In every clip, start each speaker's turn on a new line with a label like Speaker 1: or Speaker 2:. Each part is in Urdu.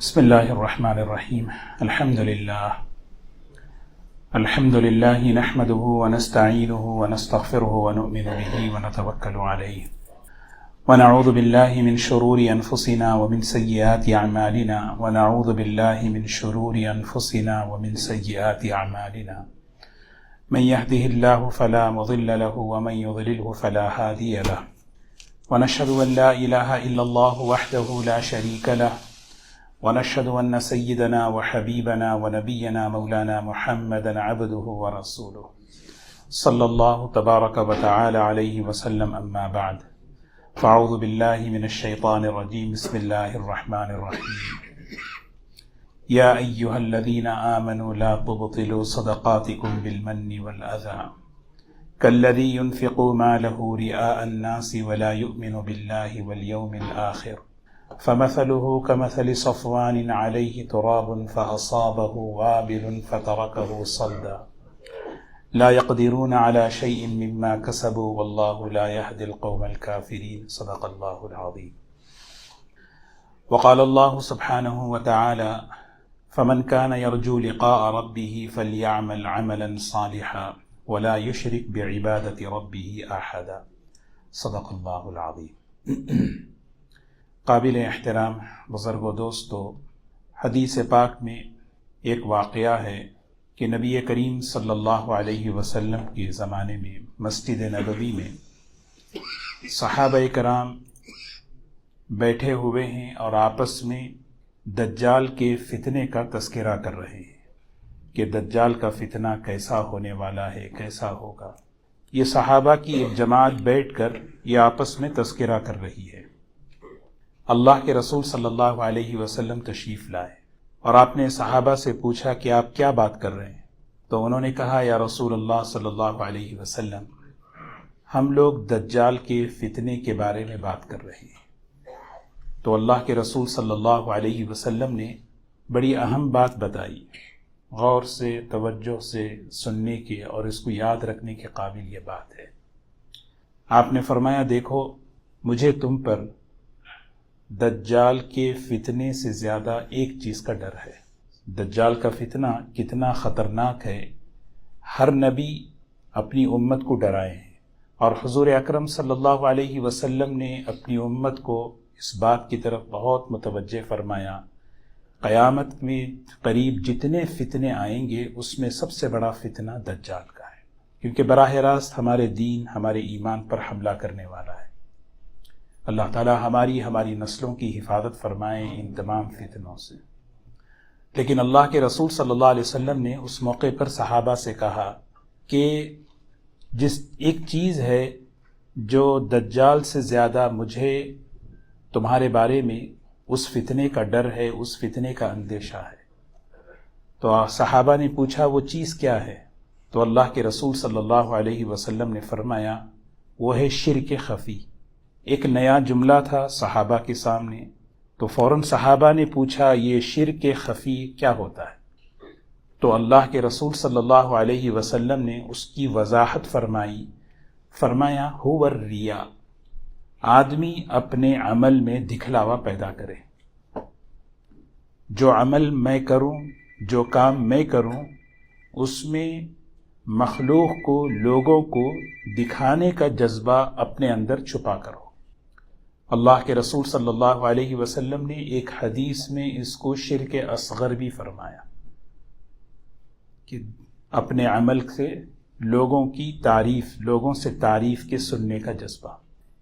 Speaker 1: بسم الله الرحمن الرحيم. الحمد لله نحمده ونستعينه ونستغفره ونؤمن به ونتوكل عليه ونعوذ بالله من شرور أنفسنا ومن سيئات أعمالنا من يهده الله فلا مضل له ومن يضلله فلا هادي له ونشهد أن لا إله إلا الله وحده لا شريك له ونشهد أن سيدنا وحبيبنا ونبينا مولانا محمدا عبده ورسوله صلى الله تبارك وتعالى عليه وسلم. أما بعد فأعوذ بالله من الشيطان الرجيم. بسم الله الرحمن الرحيم. يا أيها الذين آمنوا لا تبطلوا صدقاتكم بالمن والأذى كالذي ينفق ماله رئاء الناس ولا يؤمن بالله واليوم الآخر فمثله كمثل صفوان عليه تراب فأصابه وابل فتركه صلدا لا يقدرون على شيء مما كسبوا والله لا يهدي القوم الكافرين. صدق الله العظيم. وقال الله سبحانه وتعالى فمن كان يرجو لقاء ربه فليعمل عملا صالحا ولا يشرك بعبادة ربه أحدا. صدق الله العظيم. قابل احترام بزرگ و دوستو، حدیث پاک میں ایک واقعہ ہے کہ نبی کریم صلی اللہ علیہ وسلم کے زمانے میں مسجد نبوی میں صحابہ کرام بیٹھے ہوئے ہیں اور آپس میں دجال کے فتنے کا تذکرہ کر رہے ہیں کہ دجال کا فتنہ کیسا ہونے والا ہے، کیسا ہوگا. یہ صحابہ کی ایک جماعت بیٹھ کر یہ آپس میں تذکرہ کر رہی ہے. اللہ کے رسول صلی اللہ علیہ وسلم تشریف لائے اور آپ نے صحابہ سے پوچھا کہ آپ کیا بات کر رہے ہیں؟ تو انہوں نے کہا یا رسول اللہ صلی اللہ علیہ وسلم، ہم لوگ دجال کے فتنے کے بارے میں بات کر رہے ہیں. تو اللہ کے رسول صلی اللہ علیہ وسلم نے بڑی اہم بات بتائی. غور سے توجہ سے سننے کے اور اس کو یاد رکھنے کے قابل یہ بات ہے. آپ نے فرمایا دیکھو، مجھے تم پر دجال کے فتنے سے زیادہ ایک چیز کا ڈر ہے. دجال کا فتنہ کتنا خطرناک ہے. ہر نبی اپنی امت کو ڈرائے ہیں اور حضور اکرم صلی اللہ علیہ وسلم نے اپنی امت کو اس بات کی طرف بہت متوجہ فرمایا. قیامت میں قریب جتنے فتنے آئیں گے اس میں سب سے بڑا فتنہ دجال کا ہے، کیونکہ براہ راست ہمارے دین، ہمارے ایمان پر حملہ کرنے والا ہے. اللہ تعالی ہماری نسلوں کی حفاظت فرمائے ان تمام فتنوں سے. لیکن اللہ کے رسول صلی اللہ علیہ وسلم نے اس موقع پر صحابہ سے کہا کہ جس ایک چیز ہے جو دجال سے زیادہ مجھے تمہارے بارے میں اس فتنے کا ڈر ہے، اس فتنے کا اندیشہ ہے. تو صحابہ نے پوچھا وہ چیز کیا ہے؟ تو اللہ کے رسول صلی اللہ علیہ وسلم نے فرمایا وہ ہے شرک خفی. ایک نیا جملہ تھا صحابہ کے سامنے. تو فوراً صحابہ نے پوچھا یہ شرک خفی کیا ہوتا ہے؟ تو اللہ کے رسول صلی اللہ علیہ وسلم نے اس کی وضاحت فرمایا هو الریا، آدمی اپنے عمل میں دکھلاوا پیدا کرے. جو عمل میں کروں، جو کام میں کروں، اس میں مخلوق کو، لوگوں کو دکھانے کا جذبہ اپنے اندر چھپا کرو. اللہ کے رسول صلی اللہ علیہ وسلم نے ایک حدیث میں اس کو شرک اصغر بھی فرمایا کہ اپنے عمل سے لوگوں کی تعریف، لوگوں سے تعریف کے سننے کا جذبہ.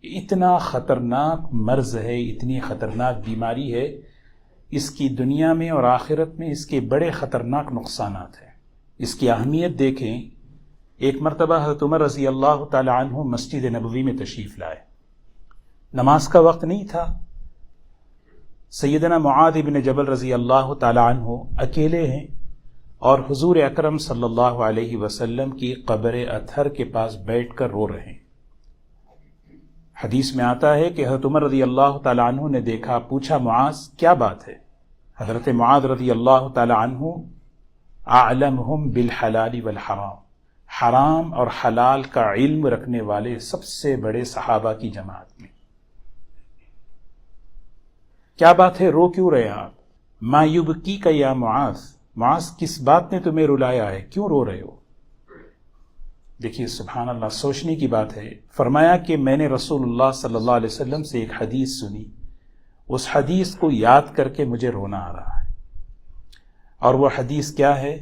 Speaker 1: اتنا خطرناک مرض ہے، اتنی خطرناک بیماری ہے، اس کی دنیا میں اور آخرت میں اس کے بڑے خطرناک نقصانات ہیں. اس کی اہمیت دیکھیں. ایک مرتبہ حضرت عمر رضی اللہ تعالی عنہ مسجد نبوی میں تشریف لائے. نماز کا وقت نہیں تھا. سیدنا معاذ بن جبل رضی اللہ تعالی عنہ اکیلے ہیں اور حضور اکرم صلی اللہ علیہ وسلم کی قبر اطہر کے پاس بیٹھ کر رو رہے ہیں. حدیث میں آتا ہے کہ حضرت عمر رضی اللہ تعالی عنہ نے دیکھا، پوچھا معاذ کیا بات ہے؟ حضرت معاذ رضی اللہ تعالی عنہ اعلمہم بالحلال والحرام، حرام اور حلال کا علم رکھنے والے سب سے بڑے صحابہ کی جماعت میں. کیا بات ہے، رو کیوں رہے آپ؟ ما یبکیک یا معاذ، معاذ کس بات نے تمہیں رلایا ہے، کیوں رو رہے ہو؟ دیکھیے سبحان اللہ، سوچنے کی بات ہے۔ فرمایا کہ میں نے رسول اللہ صلی اللہ علیہ وسلم سے ایک حدیث سنی، اس حدیث کو یاد کر کے مجھے رونا آ رہا ہے۔ اور وہ حدیث کیا ہے؟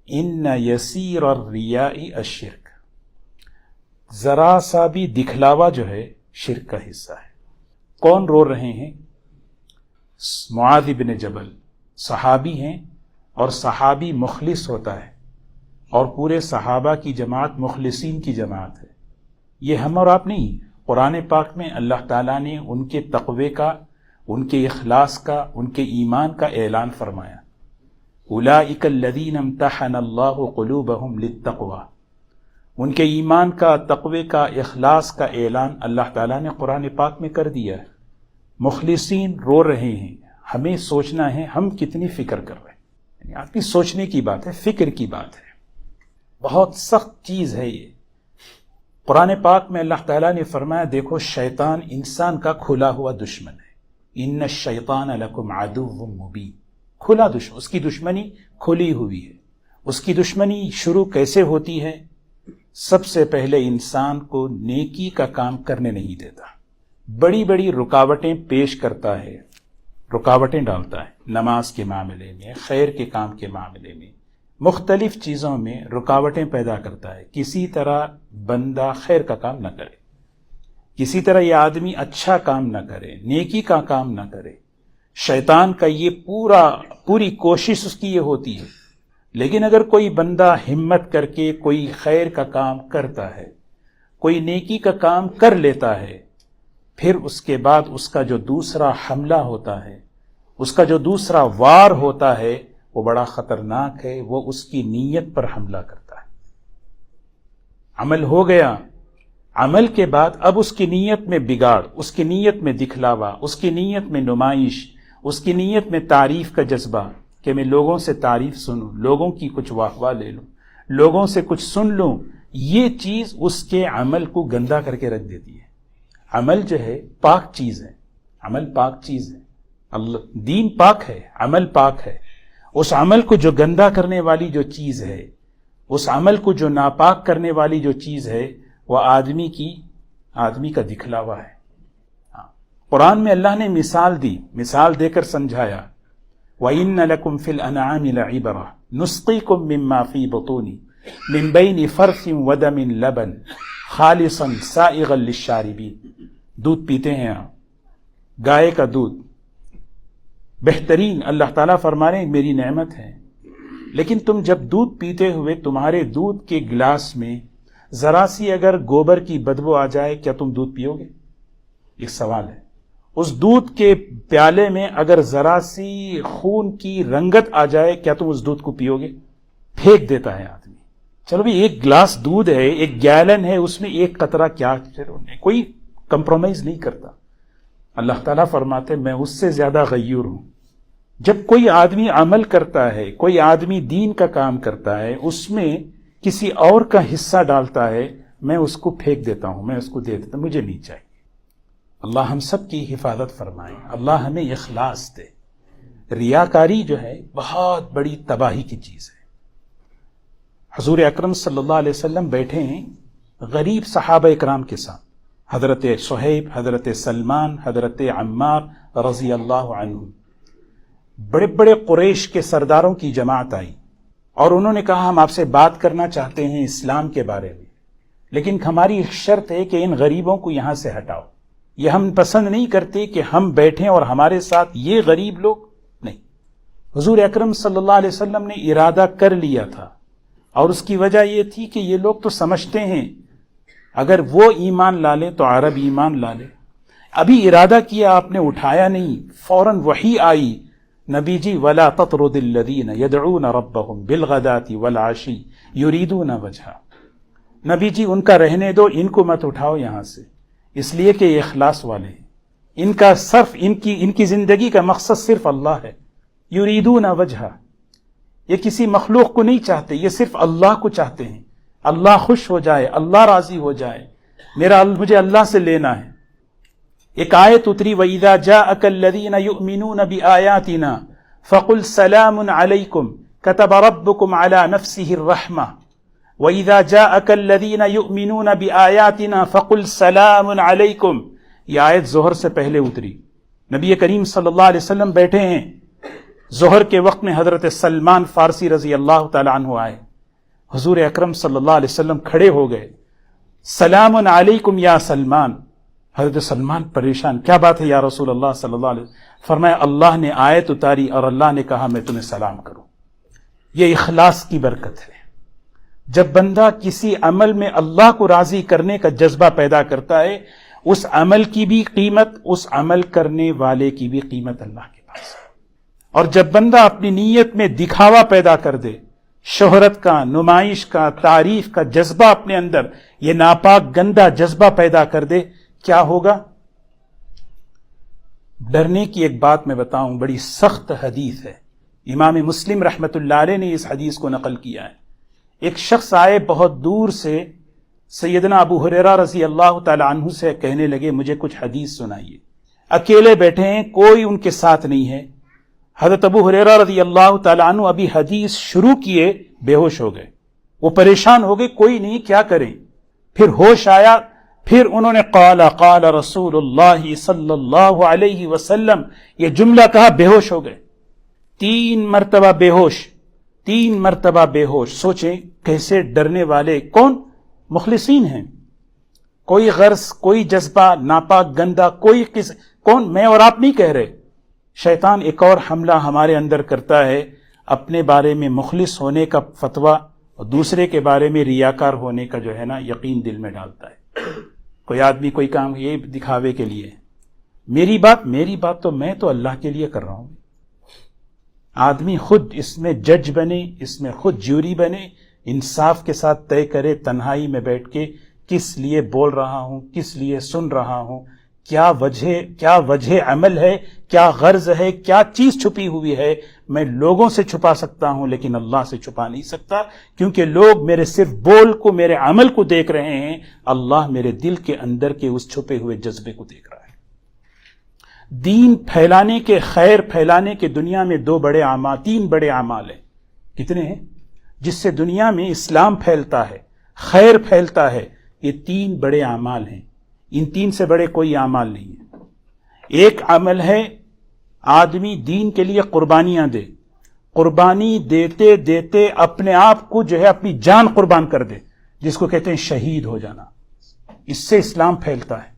Speaker 1: ان یسیر الریاء الشرک، ذرا سا بھی دکھلاوا جو ہے شرک کا حصہ ہے۔ کون رو رہے ہیں؟ معاذ بن جبل، صحابی ہیں، اور صحابی مخلص ہوتا ہے، اور پورے صحابہ کی جماعت مخلصین کی جماعت ہے۔ یہ ہم اور آپ نہیں، قرآن پاک میں اللہ تعالیٰ نے ان کے تقوی کا، ان کے اخلاص کا، ان کے ایمان کا اعلان فرمایا۔ اولئک الذین امتحن اللہ قلوبہم للتقوی، ان کے ایمان کا، تقوی کا، اخلاص کا اعلان اللہ تعالیٰ نے قرآن پاک میں کر دیا ہے۔ مخلصین رو رہے ہیں، ہمیں سوچنا ہے ہم کتنی فکر کر رہے ہیں۔ یعنی آپ کی سوچنے کی بات ہے، فکر کی بات ہے، بہت سخت چیز ہے یہ۔ قرآن پاک میں اللہ تعالیٰ نے فرمایا دیکھو شیطان انسان کا کھلا ہوا دشمن ہے، ان الشیطان لکم عدو مبین، کھلا دشمن، اس کی دشمنی کھلی ہوئی ہے۔ اس کی دشمنی شروع کیسے ہوتی ہے؟ سب سے پہلے انسان کو نیکی کا کام کرنے نہیں دیتا، بڑی بڑی رکاوٹیں پیش کرتا ہے، رکاوٹیں ڈالتا ہے، نماز کے معاملے میں، خیر کے کام کے معاملے میں، مختلف چیزوں میں رکاوٹیں پیدا کرتا ہے۔ کسی طرح بندہ خیر کا کام نہ کرے، کسی طرح یہ آدمی اچھا کام نہ کرے، نیکی کا کام نہ کرے۔ شیطان کا یہ پوری کوشش اس کی یہ ہوتی ہے۔ لیکن اگر کوئی بندہ ہمت کر کے کوئی خیر کا کام کرتا ہے، کوئی نیکی کا کام کر لیتا ہے، پھر اس کے بعد اس کا جو دوسرا حملہ ہوتا ہے، اس کا جو دوسرا وار ہوتا ہے، وہ بڑا خطرناک ہے۔ وہ اس کی نیت پر حملہ کرتا ہے۔ عمل ہو گیا، عمل کے بعد اب اس کی نیت میں بگاڑ، اس کی نیت میں دکھلاوا، اس کی نیت میں نمائش، اس کی نیت میں تعریف کا جذبہ، کہ میں لوگوں سے تعریف سنوں، لوگوں کی کچھ واہ واہ لے لوں، لوگوں سے کچھ سن لوں۔ یہ چیز اس کے عمل کو گندا کر کے رکھ دیتی ہے۔ عمل جو ہے پاک چیز ہے، عمل پاک چیز ہے، اللہ دین پاک ہے، عمل پاک ہے۔ اس عمل کو جو گندا کرنے والی جو چیز ہے، اس عمل کو جو ناپاک کرنے والی جو چیز ہے، وہ آدمی کا دکھلاوا ہے۔ قرآن میں اللہ نے مثال دی، مثال دے کر سمجھایا، وَإِنَّ لَكُمْ فِي الْأَنْعَامِ لَعِبْرَةً نُسْقِيكُم مِّمَّا فِي بُطُونِ مِن بَيْنِ فَرْثٍ وَدَمٍ لَبَنٍ خَالِصًا سَائِغًا لِلشَّارِبِينَ۔ دودھ پیتے ہیں آپ، گائے کا دودھ بہترین، اللہ تعالیٰ فرما رہے ہیں میری نعمت ہے۔ لیکن تم جب دودھ پیتے ہوئے تمہارے دودھ کے گلاس میں ذرا سی اگر گوبر کی بدبو آ جائے، کیا تم دودھ پیو گے؟ ایک سوال ہے۔ اس دودھ کے پیالے میں اگر ذرا سی خون کی رنگت آ جائے، کیا تم اس دودھ کو پیو گے؟ پھینک دیتا ہے آدمی۔ چلو بھی ایک گلاس دودھ ہے، ایک گیلن ہے، اس میں ایک قطرہ کیا، کوئی کمپرومائز نہیں کرتا۔ اللہ تعالیٰ فرماتے میں اس سے زیادہ غیور ہوں۔ جب کوئی آدمی عمل کرتا ہے، کوئی آدمی دین کا کام کرتا ہے، اس میں کسی اور کا حصہ ڈالتا ہے، میں اس کو پھینک دیتا ہوں، میں اس کو دے دیتا ہوں، مجھے نہیں چاہیے۔ اللہ ہم سب کی حفاظت فرمائے، اللہ ہمیں اخلاص دے۔ ریاکاری جو ہے بہت بڑی تباہی کی چیز ہے۔ حضور اکرم صلی اللہ علیہ وسلم بیٹھے ہیں غریب صحابہ اکرام کے ساتھ، حضرت صہیب، حضرت سلمان، حضرت عمار رضی اللہ عنہ، بڑے بڑے قریش کے سرداروں کی جماعت آئی، اور انہوں نے کہا ہم آپ سے بات کرنا چاہتے ہیں اسلام کے بارے میں، لیکن ہماری ایک شرط ہے کہ ان غریبوں کو یہاں سے ہٹاؤ، یہ ہم پسند نہیں کرتے کہ ہم بیٹھیں اور ہمارے ساتھ یہ غریب لوگ نہیں۔ حضور اکرم صلی اللہ علیہ وسلم نے ارادہ کر لیا تھا، اور اس کی وجہ یہ تھی کہ یہ لوگ تو سمجھتے ہیں اگر وہ ایمان لا لیں تو عرب ایمان لا لیں۔ ابھی ارادہ کیا آپ نے، اٹھایا نہیں، فوراً وحی آئی، نبی جی وَلَا تَطْرُدِ الَّذِينَ يَدْعُونَ رَبَّهُمْ بِالْغَدَاةِ وَالْعَشِيِّ يُرِيدُونَ وَجْهَهُ۔ نبی جی ان کا رہنے دو، ان کو مت اٹھاؤ یہاں سے، اس لیے کہ یہ اخلاص والے ہیں، ان کا صرف ان کی زندگی کا مقصد صرف اللہ ہے۔ يُرِيدُونَ وَجْهَهُ، یہ کسی مخلوق کو نہیں چاہتے، یہ صرف اللہ کو چاہتے ہیں، اللہ خوش ہو جائے، اللہ راضی ہو جائے، مجھے اللہ سے لینا ہے۔ ایک آیت اتری وَإِذَا جَاءَكَ الَّذِينَ يُؤْمِنُونَ بِآيَاتِنَا فقل سلام علیکم كتب ربكم على نفسه الرحمة وإذا جاءك الذين يؤمنون بآياتنا فقل سلام علیکم. یہ آیت ظہر سے پہلے اتری. نبی کریم صلی اللہ علیہ وسلم بیٹھے ہیں. ظہر کے وقت میں حضرت سلمان فارسی رضی اللہ تعالی عنہ آئے. حضور اکرم صلی اللہ علیہ وسلم کھڑے ہو گئے. سلام علیکم یا سلمان. حضرت سلمان پریشان, کیا بات ہے یا رسول اللہ صلی اللہ علیہ وسلم؟ فرمایا اللہ نے آیت اتاری اور اللہ نے کہا میں تمہیں سلام کروں. یہ اخلاص کی برکت ہے. جب بندہ کسی عمل میں اللہ کو راضی کرنے کا جذبہ پیدا کرتا ہے, اس عمل کی بھی قیمت, اس عمل کرنے والے کی بھی قیمت اللہ کے پاس ہے. اور جب بندہ اپنی نیت میں دکھاوا پیدا کر دے, شہرت کا, نمائش کا, تعریف کا جذبہ اپنے اندر, یہ ناپاک گندا جذبہ پیدا کر دے, کیا ہوگا؟ ڈرنے کی ایک بات میں بتاؤں, بڑی سخت حدیث ہے. امام مسلم رحمت اللہ علیہ نے اس حدیث کو نقل کیا ہے. ایک شخص آئے بہت دور سے, سیدنا ابو ہریرہ رضی اللہ تعالی عنہ سے کہنے لگے مجھے کچھ حدیث سنائیے. اکیلے بیٹھے ہیں, کوئی ان کے ساتھ نہیں ہے. حضرت ابو ہریرہ رضی اللہ تعالی عنہ ابھی حدیث شروع کیے, بے ہوش ہو گئے. وہ پریشان ہو گئے, کوئی نہیں, کیا کریں. پھر ہوش آیا, پھر انہوں نے قال رسول اللہ صلی اللہ علیہ وسلم یہ جملہ کہا, بے ہوش ہو گئے. 3 مرتبہ بے ہوش, 3 مرتبہ بے ہوش. سوچیں کیسے ڈرنے والے کون؟ مخلصین ہیں. کوئی غرض, کوئی جذبہ ناپاک گندا, کوئی کون؟ میں اور آپ نہیں کہہ رہے. شیطان ایک اور حملہ ہمارے اندر کرتا ہے, اپنے بارے میں مخلص ہونے کا فتویٰ اور دوسرے کے بارے میں ریاکار ہونے کا جو ہے نا یقین دل میں ڈالتا ہے. کوئی آدمی کوئی کام یہ دکھاوے کے لیے, میری بات تو میں تو اللہ کے لیے کر رہا ہوں. آدمی خود اس میں جج بنے, اس میں خود جیوری بنے, انصاف کے ساتھ طے کرے تنہائی میں بیٹھ کے کس لیے بول رہا ہوں, کس لیے سن رہا ہوں, کیا وجہ عمل ہے, کیا غرض ہے, کیا چیز چھپی ہوئی ہے. میں لوگوں سے چھپا سکتا ہوں لیکن اللہ سے چھپا نہیں سکتا, کیونکہ لوگ میرے صرف بول کو, میرے عمل کو دیکھ رہے ہیں, اللہ میرے دل کے اندر کے اس چھپے ہوئے جذبے کو دیکھ رہا ہے. دین پھیلانے کے, خیر پھیلانے کے دنیا میں 3 بڑے اعمال ہیں. کتنے ہیں؟ جس سے دنیا میں اسلام پھیلتا ہے, خیر پھیلتا ہے, یہ 3 بڑے اعمال ہیں. ان 3 سے بڑے کوئی اعمال نہیں ہے. ایک عمل ہے آدمی دین کے لیے قربانیاں دے, قربانی دیتے دیتے اپنے آپ کو جو ہے اپنی جان قربان کر دے, جس کو کہتے ہیں شہید ہو جانا. اس سے اسلام پھیلتا ہے.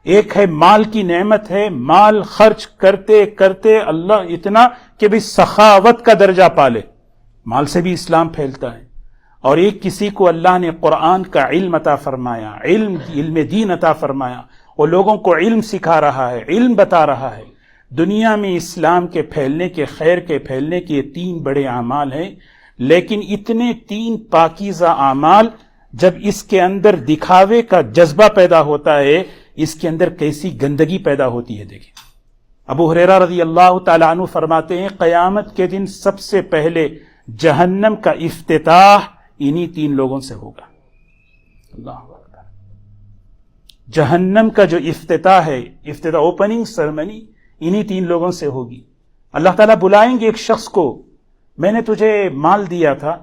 Speaker 1: ایک ہے مال کی نعمت ہے, مال خرچ کرتے کرتے اللہ اتنا کہ بھی سخاوت کا درجہ پالے, مال سے بھی اسلام پھیلتا ہے. اور ایک کسی کو اللہ نے قرآن کا علم عطا فرمایا, علم دین عطا فرمایا, وہ لوگوں کو علم سکھا رہا ہے, علم بتا رہا ہے. دنیا میں اسلام کے پھیلنے کے, خیر کے پھیلنے کے یہ 3 بڑے اعمال ہیں. لیکن اتنے 3 پاکیزہ اعمال جب اس کے اندر دکھاوے کا جذبہ پیدا ہوتا ہے, اس کے اندر کیسی گندگی پیدا ہوتی ہے. دیکھیں ابو ہریرہ رضی اللہ تعالیٰ عنہ فرماتے ہیں قیامت کے دن سب سے پہلے جہنم کا افتتاح انہی 3 لوگوں سے ہوگا. اللہ اکبر. جہنم کا جو افتتاح ہے, اوپننگ سرمنی انہی 3 لوگوں سے ہوگی. اللہ تعالیٰ بلائیں گے ایک شخص کو, میں نے تجھے مال دیا تھا,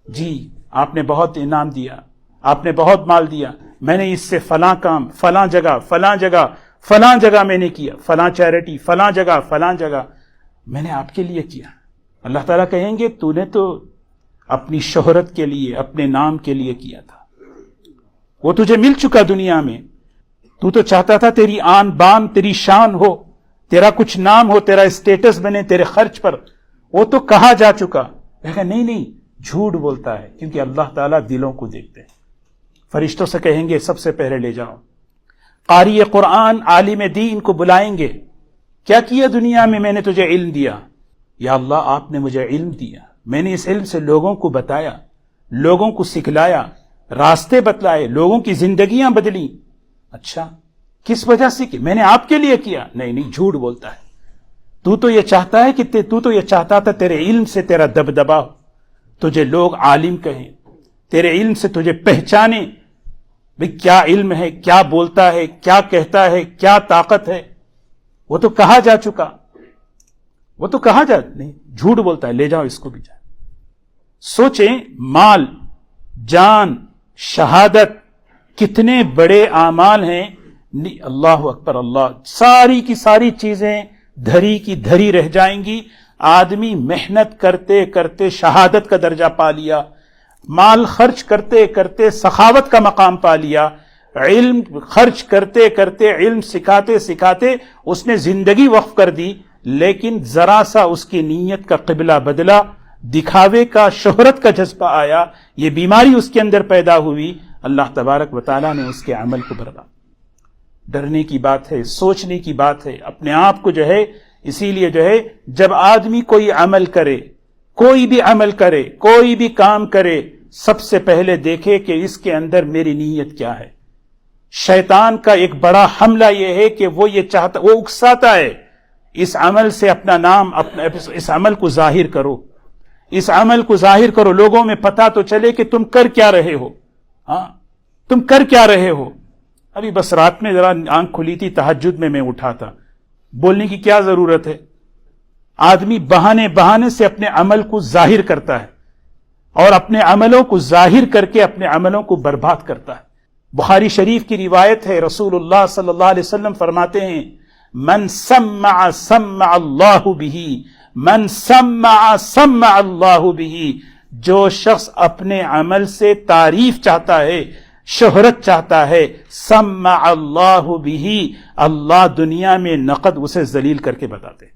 Speaker 1: جی آپ نے بہت انعام دیا, آپ نے بہت مال دیا, میں نے اس سے فلاں کام, فلاں جگہ میں نے کیا, فلاں چیریٹی, فلاں جگہ میں نے آپ کے لیے کیا. اللہ تعالیٰ کہیں گے تو نے تو اپنی شہرت کے لیے, اپنے نام کے لیے کیا تھا, وہ تجھے مل چکا دنیا میں, تو چاہتا تھا تیری آن بان, تیری شان ہو, تیرا کچھ نام ہو, تیرا اسٹیٹس بنے تیرے خرچ پر, وہ تو کہا جا چکا. نہیں, جھوٹ بولتا ہے, کیونکہ اللہ تعالیٰ دلوں کو دیکھتے ہیں. فرشتوں سے کہیں گے سب سے پہلے لے جاؤ. قاری قرآن, عالم دین کو بلائیں گے, کیا کیا دنیا میں نے تجھے علم دیا. یا اللہ آپ نے مجھے علم دیا, میں نے اس علم سے لوگوں کو بتایا, لوگوں کو سکھلایا, راستے بتلائے, لوگوں کی زندگیاں بدلی. اچھا کس وجہ سے کہ میں نے آپ کے لیے کیا. نہیں, جھوٹ بولتا ہے. تو تو یہ چاہتا ہے کہ تو یہ چاہتا تھا تیرے علم سے تیرا دبدبا ہو, تجھے لوگ عالم کہیں, تیرے علم سے تجھے پہچانے, بھئی کیا علم ہے, کیا بولتا ہے, کیا کہتا ہے, کیا طاقت ہے. وہ تو کہا جا چکا. وہ تو کہا جاتا نہیں، جھوٹ بولتا ہے، لے جاؤ اس کو بھی جائے. سوچیں، مال، جان، شہادت، کتنے بڑے اعمال ہیں. اللہ اکبر، اللہ، ساری کی ساری چیزیں دھری کی دھری رہ جائیں گی. آدمی محنت کرتے کرتے شہادت کا درجہ پا لیا، مال خرچ کرتے کرتے سخاوت کا مقام پا لیا، علم خرچ کرتے کرتے علم سکھاتے سکھاتے اس نے زندگی وقف کر دی، لیکن ذرا سا اس کی نیت کا قبلہ بدلا، دکھاوے کا، شہرت کا جذبہ آیا، یہ بیماری اس کے اندر پیدا ہوئی، اللہ تبارک و تعالیٰ نے اس کے عمل کو برباد. ڈرنے کی بات ہے، سوچنے کی بات ہے اپنے آپ کو جو ہے. اسی لیے جو ہے جب آدمی کوئی عمل کرے، کوئی بھی عمل کرے، کوئی بھی کام کرے، سب سے پہلے دیکھے کہ اس کے اندر میری نیت کیا ہے. شیطان کا ایک بڑا حملہ یہ ہے کہ وہ یہ چاہتا، وہ اکساتا ہے اس عمل سے اپنا نام، اس عمل کو ظاہر کرو، اس عمل کو ظاہر کرو، لوگوں میں پتہ تو چلے کہ تم کر کیا رہے ہو. ہاں، تم کر کیا رہے ہو. ابھی بس رات میں ذرا آنکھ کھلی تھی، تہجد میں اٹھا تھا. بولنے کی کیا ضرورت ہے؟ آدمی بہانے سے اپنے عمل کو ظاہر کرتا ہے اور اپنے عملوں کو ظاہر کر کے اپنے عملوں کو برباد کرتا ہے. بخاری شریف کی روایت ہے، رسول اللہ صلی اللہ علیہ وسلم فرماتے ہیں، من سمع سمع اللہ بہ، من سمع سمع اللہ بہ. جو شخص اپنے عمل سے تعریف چاہتا ہے، شہرت چاہتا ہے، سمع اللہ بہ، اللہ دنیا میں نقد اسے ذلیل کر کے بتاتے.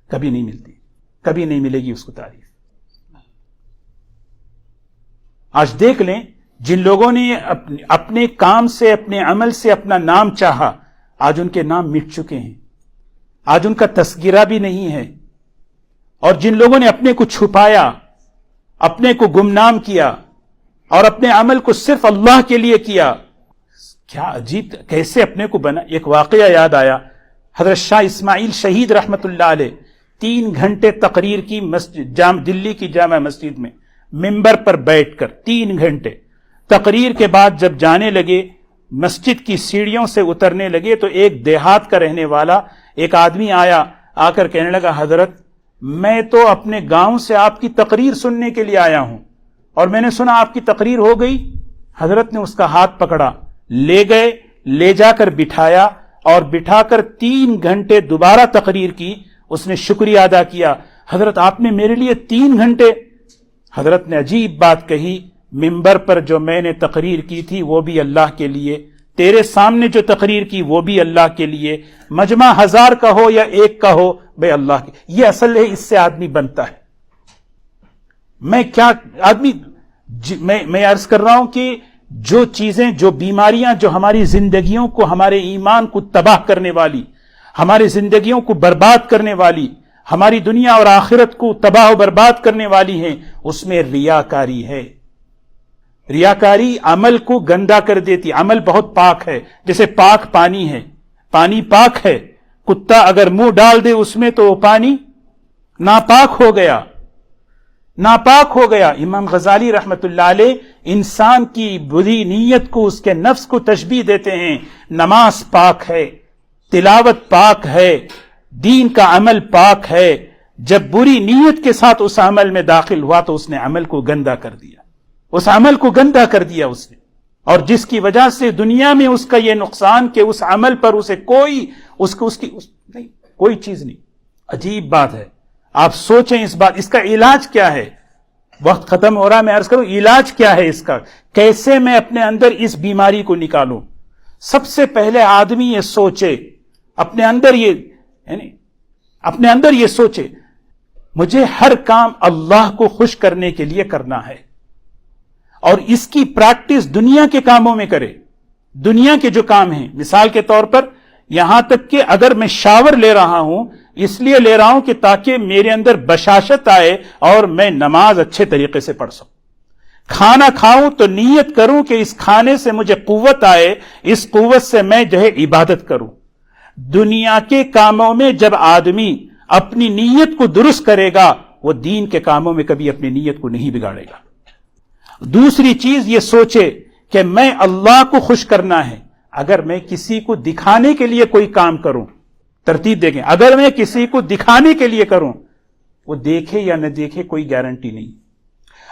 Speaker 1: کبھی نہیں ملتی، کبھی نہیں ملے گی اس کو تعریف. آج دیکھ لیں، جن لوگوں نے اپنے کام سے، اپنے عمل سے اپنا نام چاہا، آج ان کے نام مٹ چکے ہیں، آج ان کا تذکرہ بھی نہیں ہے. اور جن لوگوں نے اپنے کو چھپایا، اپنے کو گمنام کیا اور اپنے عمل کو صرف اللہ کے لیے کیا، کیا عجیب، کیسے اپنے کو بنا. ایک واقعہ یاد آیا، حضرت شاہ اسماعیل شہید رحمت اللہ علیہ 3 گھنٹے تقریر کی مسجد، دلی کی جامع مسجد میں ممبر پر بیٹھ کر 3 گھنٹے تقریر کے بعد جب جانے لگے، مسجد کی سیڑھیوں سے اترنے لگے تو ایک دیہات کا رہنے والا ایک آدمی آیا، آ کر کہنے لگا، حضرت میں تو اپنے گاؤں سے آپ کی تقریر سننے کے لیے آیا ہوں اور میں نے سنا آپ کی تقریر ہو گئی. حضرت نے اس کا ہاتھ پکڑا، لے گئے، لے جا کر بٹھایا اور بٹھا کر 3 گھنٹے دوبارہ تقریر کی. اس نے شکریہ ادا کیا، حضرت آپ نے میرے لیے 3 گھنٹے. حضرت نے عجیب بات کہی، ممبر پر جو میں نے تقریر کی تھی وہ بھی اللہ کے لیے، تیرے سامنے جو تقریر کی وہ بھی اللہ کے لیے، مجمع 1000 کا ہو یا 1 کا ہو، بے اللہ کے. یہ اصل ہے، اس سے آدمی بنتا ہے. میں کیا آدمی، میں عرض کر رہا ہوں کہ جو چیزیں، جو بیماریاں جو ہماری زندگیوں کو، ہمارے ایمان کو تباہ کرنے والی، ہماری زندگیوں کو برباد کرنے والی، ہماری دنیا اور آخرت کو تباہ و برباد کرنے والی ہیں، اس میں ریاکاری ہے. ریاکاری عمل کو گندا کر دیتی. عمل بہت پاک ہے، جیسے پاک پانی ہے، پانی پاک ہے، کتا اگر منہ ڈال دے اس میں تو وہ پانی ناپاک ہو گیا، ناپاک ہو گیا. امام غزالی رحمت اللہ علیہ انسان کی بری نیت کو، اس کے نفس کو تشبیہ دیتے ہیں، نماز پاک ہے، تلاوت پاک ہے، دین کا عمل پاک ہے. جب بری نیت کے ساتھ اس عمل میں داخل ہوا تو اس نے عمل کو گندا کر دیا، اس عمل کو گندا کر دیا اس نے، اور جس کی وجہ سے دنیا میں اس کا یہ نقصان کہ اس عمل پر اسے کوئی نہیں، کوئی چیز نہیں. عجیب بات ہے. آپ سوچیں اس بات، اس کا علاج کیا ہے؟ وقت ختم ہو رہا، میں عرض کروں علاج کیا ہے اس کا، کیسے میں اپنے اندر اس بیماری کو نکالوں. سب سے پہلے آدمی یہ سوچے، اپنے اندر یہ سوچے، مجھے ہر کام اللہ کو خوش کرنے کے لیے کرنا ہے، اور اس کی پریکٹس دنیا کے کاموں میں کرے. دنیا کے جو کام ہیں، مثال کے طور پر یہاں تک کہ اگر میں شاور لے رہا ہوں اس لیے لے رہا ہوں کہ تاکہ میرے اندر بشاشت آئے اور میں نماز اچھے طریقے سے پڑھ سکوں. کھانا کھاؤں تو نیت کروں کہ اس کھانے سے مجھے قوت آئے، اس قوت سے میں جو ہے عبادت کروں. دنیا کے کاموں میں جب آدمی اپنی نیت کو درست کرے گا، وہ دین کے کاموں میں کبھی اپنی نیت کو نہیں بگاڑے گا. دوسری چیز یہ سوچے کہ میں اللہ کو خوش کرنا ہے. اگر میں کسی کو دکھانے کے لیے کوئی کام کروں، ترتیب دیکھیں. اگر میں کسی کو دکھانے کے لیے کروں، وہ دیکھے یا نہ دیکھے کوئی گارنٹی نہیں.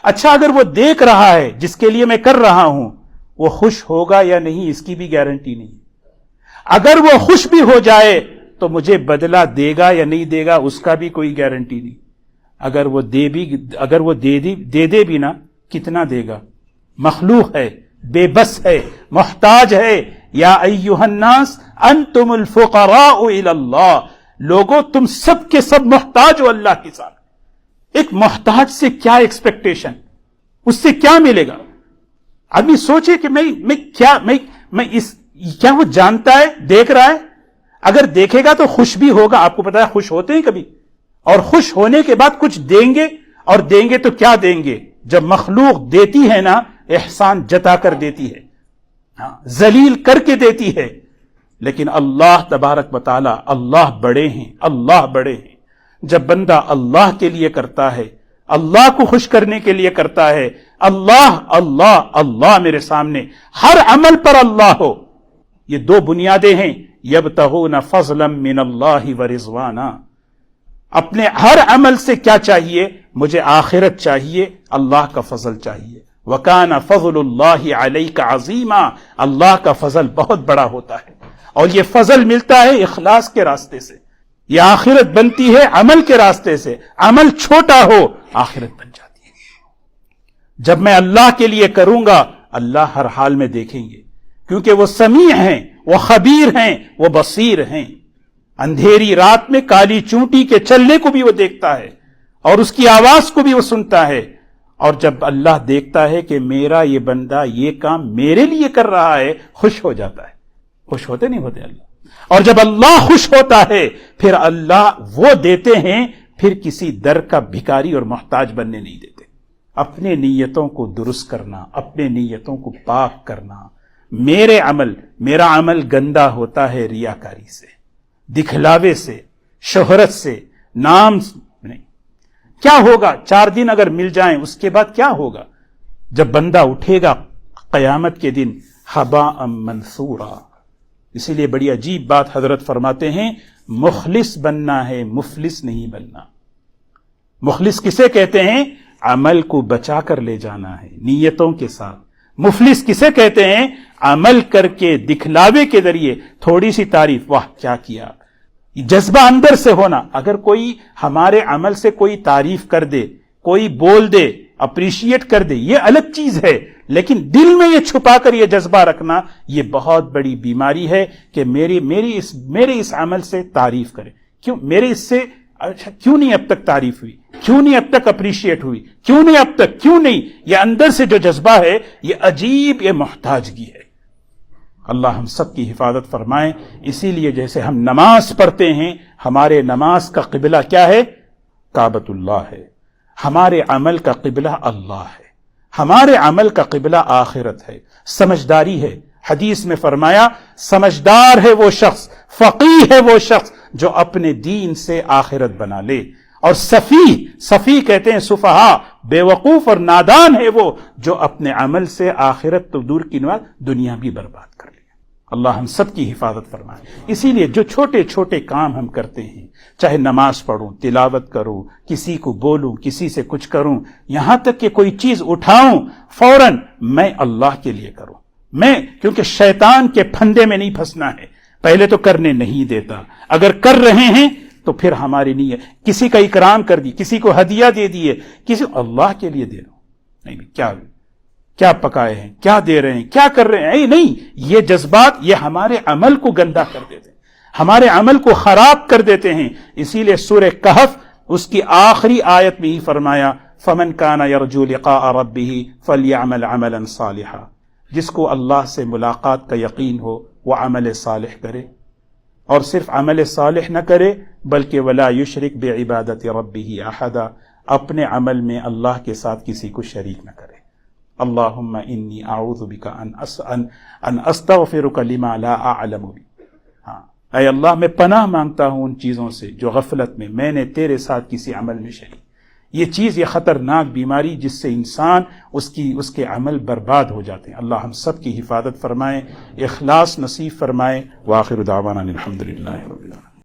Speaker 1: اچھا اگر وہ دیکھ رہا ہے جس کے لیے میں کر رہا ہوں، وہ خوش ہوگا یا نہیں اس کی بھی گارنٹی نہیں. اگر وہ خوش بھی ہو جائے تو مجھے بدلہ دے گا یا نہیں دے گا اس کا بھی کوئی گارنٹی نہیں. اگر وہ دے دے بھی نا، کتنا دے گا؟ مخلوق ہے، بے بس ہے، محتاج ہے. یا ایھا الناس انتم الفقراء الی اللہ، لوگوں تم سب کے سب محتاج ہو اللہ کے ساتھ. ایک محتاج سے کیا ایکسپیکٹیشن، اس سے کیا ملے گا؟ آدمی سوچے کہ کیا وہ جانتا ہے، دیکھ رہا ہے؟ اگر دیکھے گا تو خوش بھی ہوگا. آپ کو پتا ہے خوش ہوتے ہیں کبھی، اور خوش ہونے کے بعد کچھ دیں گے، اور دیں گے تو کیا دیں گے؟ جب مخلوق دیتی ہے نا، احسان جتا کر دیتی ہے، ذلیل کر کے دیتی ہے. لیکن اللہ تبارک و تعالی، اللہ بڑے ہیں، اللہ بڑے ہیں. جب بندہ اللہ کے لیے کرتا ہے، اللہ کو خوش کرنے کے لیے کرتا ہے، اللہ اللہ اللہ میرے سامنے ہر عمل پر اللہ ہو. یہ دو بنیادیں ہیں، یبتغون فضلا من اللہ ورضوانا. اپنے ہر عمل سے کیا چاہیے؟ مجھے آخرت چاہیے، اللہ کا فضل چاہیے. وَكَانَ فَضْلُ اللَّهِ عَلَيْكَ عَظِيمًا. اللہ کا فضل بہت بڑا ہوتا ہے، اور یہ فضل ملتا ہے اخلاص کے راستے سے. یہ آخرت بنتی ہے عمل کے راستے سے. عمل چھوٹا ہو، آخرت بن جاتی ہے. جب میں اللہ کے لیے کروں گا، اللہ ہر حال میں دیکھیں گے، کیونکہ وہ سمیع ہیں، وہ خبیر ہیں، وہ بصیر ہیں. اندھیری رات میں کالی چونٹی کے چلنے کو بھی وہ دیکھتا ہے، اور اس کی آواز کو بھی وہ سنتا ہے. اور جب اللہ دیکھتا ہے کہ میرا یہ بندہ یہ کام میرے لیے کر رہا ہے، خوش ہو جاتا ہے. خوش ہوتے نہیں ہوتے اللہ؟ اور جب اللہ خوش ہوتا ہے پھر اللہ وہ دیتے ہیں، پھر کسی در کا بھکاری اور محتاج بننے نہیں دیتے. اپنے نیتوں کو درست کرنا، اپنے نیتوں کو پاک کرنا. میرا عمل گندا ہوتا ہے ریاکاری سے، دکھلاوے سے، شہرت سے، نام نہیں. کیا ہوگا؟ 4 دن اگر مل جائیں، اس کے بعد کیا ہوگا؟ جب بندہ اٹھے گا قیامت کے دن ہباء منثورا. اسی لیے بڑی عجیب بات حضرت فرماتے ہیں، مخلص بننا ہے، مفلس نہیں بننا. مخلص کسے کہتے ہیں؟ عمل کو بچا کر لے جانا ہے نیتوں کے ساتھ. مفلس کسے کہتے ہیں؟ عمل کر کے دکھلاوے کے ذریعے تھوڑی سی تعریف، واہ کیا کیا، جذبہ اندر سے ہونا. اگر کوئی ہمارے عمل سے کوئی تعریف کر دے، کوئی بول دے، اپریشیٹ کر دے، یہ الگ چیز ہے. لیکن دل میں یہ چھپا کر یہ جذبہ رکھنا، یہ بہت بڑی بیماری ہے کہ میرے اس عمل سے تعریف کرے. کیوں میرے اس سے کیوں نہیں اب تک تعریف ہوئی؟ کیوں نہیں اب تک اپریشیٹ ہوئی؟ کیوں نہیں اب تک؟ کیوں نہیں؟ یہ اندر سے جو جذبہ ہے، یہ عجیب، یہ محتاجگی ہے. اللہ ہم سب کی حفاظت فرمائے. اسی لیے جیسے ہم نماز پڑھتے ہیں، ہمارے نماز کا قبلہ کیا ہے؟ کعبۃ اللہ ہے. ہمارے عمل کا قبلہ اللہ ہے. ہمارے عمل کا قبلہ آخرت ہے، سمجھداری ہے. حدیث میں فرمایا، سمجھدار ہے وہ شخص، فقیہ ہے وہ شخص جو اپنے دین سے آخرت بنا لے. اور سفیہ کہتے ہیں سفہا، بے وقوف اور نادان ہے وہ جو اپنے عمل سے آخرت تو دور کی بات، دنیا بھی برباد کر لیا. اللہ ہم سب کی حفاظت فرمائے. اسی لیے جو چھوٹے چھوٹے کام ہم کرتے ہیں، چاہے نماز پڑھوں، تلاوت کروں، کسی کو بولوں، کسی سے کچھ کروں، یہاں تک کہ کوئی چیز اٹھاؤں، فوراً میں اللہ کے لیے کروں. کیونکہ شیطان کے پھندے میں نہیں پھنسنا ہے. پہلے تو کرنے نہیں دیتا، اگر کر رہے ہیں تو پھر ہماری نیت، کسی کا اکرام کر دی، کسی کو ہدیہ دے دیے، کسی اللہ کے لیے دے رہا ہوں، نہیں کیا پکائے ہیں، کیا دے رہے ہیں، کیا کر رہے ہیں، نہیں. یہ جذبات یہ ہمارے عمل کو گندا کر دیتے ہیں، ہمارے عمل کو خراب کر دیتے ہیں. اسی لیے سورہ کہف اس کی آخری آیت میں ہی فرمایا، فَمَنْ كَانَ يَرْجُو لِقَاءَ رَبِّهِ فَلْيَعْمَلْ عَمَلًا صَالِحًا. جس کو اللہ سے ملاقات کا یقین ہو وہ عمل صالح کرے، اور صرف عمل صالح نہ کرے بلکہ ولا یشرک بعبادت ربہ احدا، اپنے عمل میں اللہ کے ساتھ کسی کو شریک نہ کرے. اللہم انی اعوذ بک ان استغفرک لما لا اعلم. اے اللہ میں پناہ مانگتا ہوں ان چیزوں سے جو غفلت میں نے تیرے ساتھ کسی عمل میں شریک. یہ خطرناک بیماری جس سے انسان اس کے عمل برباد ہو جاتے ہیں. اللہ ہم سب کی حفاظت فرمائے، اخلاص نصیب فرمائے. وآخر دعوانا الحمدللہ رب العالمین.